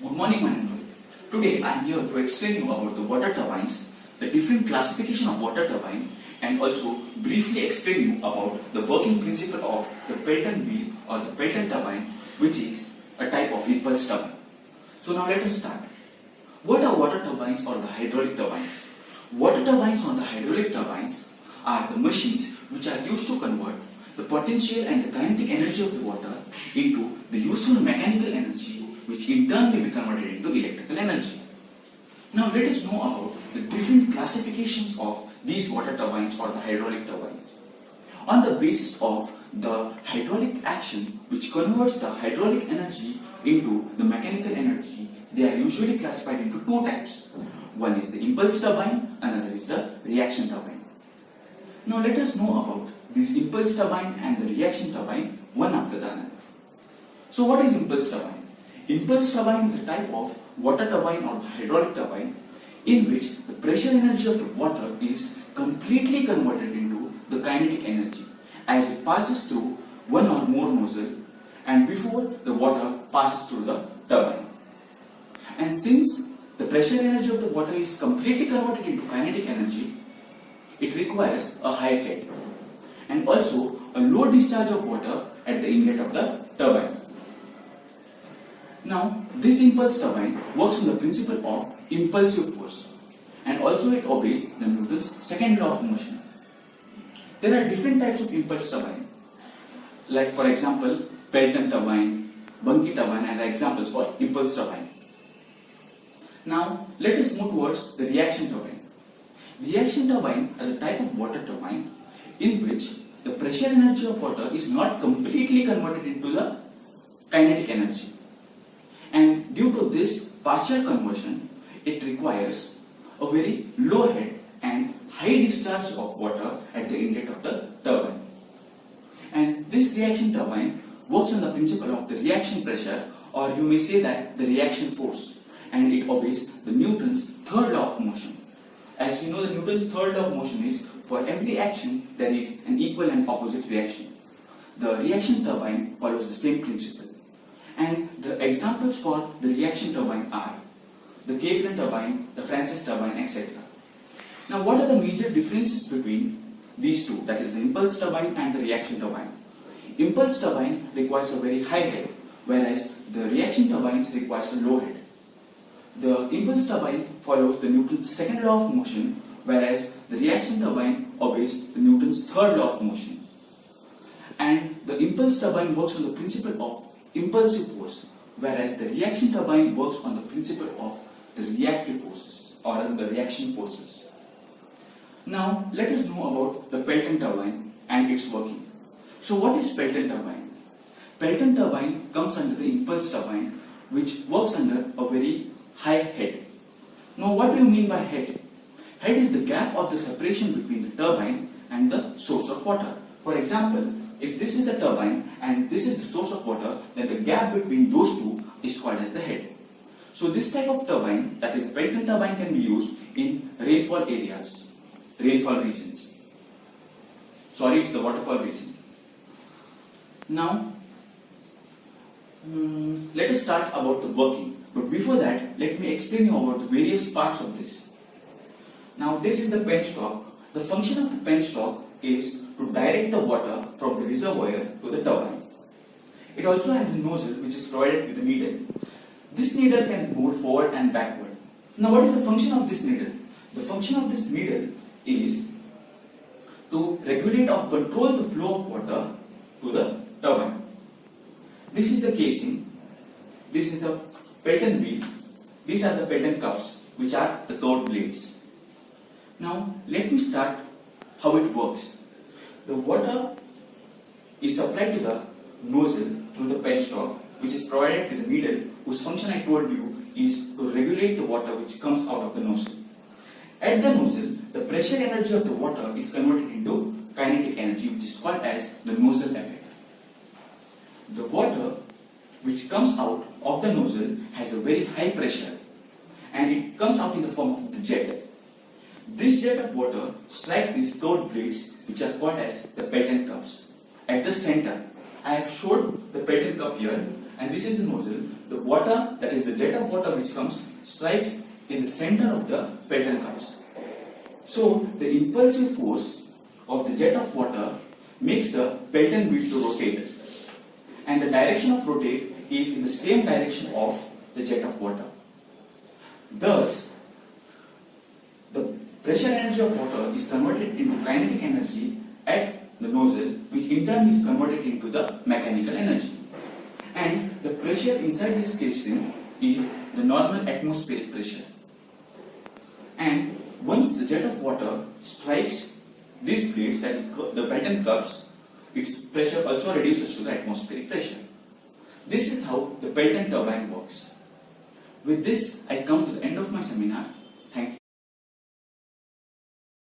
Good morning, my name. Today I am here to explain you about the water turbines, the different classification of water turbine, and also briefly explain you about the working principle of the Pelton wheel or the Pelton turbine, which is a type of impulse turbine. So now let us start. What are water turbines or the hydraulic turbines? Water turbines or the hydraulic turbines are the machines which are used to convert the potential and the kinetic energy of the water into the useful mechanical energy, which in turn may be converted into electrical energy. Now let us know about the different classifications of these water turbines or the hydraulic turbines. On the basis of the hydraulic action which converts the hydraulic energy into the mechanical energy, they are usually classified into two types. One is the impulse turbine, another is the reaction turbine. Now let us know about this impulse turbine and the reaction turbine one after the other. So what is impulse turbine? Impulse turbine is a type of water turbine or the hydraulic turbine in which the pressure energy of the water is completely converted into the kinetic energy as it passes through one or more nozzle and before the water passes through the turbine. And since the pressure energy of the water is completely converted into kinetic energy, it requires a high head and also a low discharge of water at the inlet of the turbine. Now, this impulse turbine works on the principle of impulsive force and also it obeys the Newton's second law of motion. There are different types of impulse turbine, like for example, Pelton turbine, Bunky turbine as examples for impulse turbine. Now, let us move towards the reaction turbine. The reaction turbine is a type of water turbine in which the pressure energy of water is not completely converted into the kinetic energy. And due to this partial conversion, it requires a very low head and high discharge of water at the inlet of the turbine. And this reaction turbine works on the principle of the reaction pressure, or you may say that the reaction force, and it obeys the Newton's third law of motion. As you know, the Newton's third law of motion is for every action there is an equal and opposite reaction. The reaction turbine follows the same principle. And the examples for the reaction turbine are the Kaplan turbine, the Francis turbine, etc. Now, what are the major differences between these two, that is the impulse turbine and the reaction turbine? Impulse turbine requires a very high head, whereas the reaction turbines requires a low head. The impulse turbine follows the Newton's second law of motion, whereas the reaction turbine obeys the Newton's third law of motion. And the impulse turbine works on the principle of impulsive force, whereas the reaction turbine works on the principle of the reactive forces or the reaction forces. Now, let us know about the Pelton turbine and its working. So, what is Pelton turbine? Pelton turbine comes under the impulse turbine, which works under a very high head. Now, what do you mean by head? Head is the gap of the separation between the turbine and the source of water. For example, if this is the turbine and this is the source of water, then the gap between those two is called as the head. So this type of turbine, that is Pelton turbine, can be used in rainfall areas, rainfall regions. Sorry, it's the waterfall region. Now, let us start about the working. But before that, let me explain you about the various parts of this. Now, this is the penstock. The function of the penstock is to direct the water from the reservoir to the turbine. It also has a nozzle which is provided with a needle. This needle can move forward and backward. Now, what is the function of this needle? The function of this needle is to regulate or control the flow of water to the turbine. This is the casing. This is the Pelton wheel. These are the Pelton cups, which are the curved blades. Now, let me start how it works. The water is supplied to the nozzle through the penstock, which is provided with a needle whose function I told you is to regulate the water which comes out of the nozzle. At the nozzle, the pressure energy of the water is converted into kinetic energy, which is called as the nozzle effect. The water which comes out of the nozzle has a very high pressure and it comes out in the form of the jet. This jet of water strikes these curved blades, which are called as the Pelton cups. At the center, I have showed the Pelton cup here, and this is the nozzle. The water, that is the jet of water which comes, strikes in the center of the Pelton cups. So the impulsive force of the jet of water makes the Pelton wheel to rotate, and the direction of rotate is in the same direction of the jet of water. Thus, the pressure energy of water is converted into kinetic energy at the nozzle, which in turn is converted into the mechanical energy. And the pressure inside this casing is the normal atmospheric pressure. And once the jet of water strikes these plates, that is the Pelton cups, its pressure also reduces to the atmospheric pressure. This is how the Pelton turbine works. With this, I come to the end of my seminar.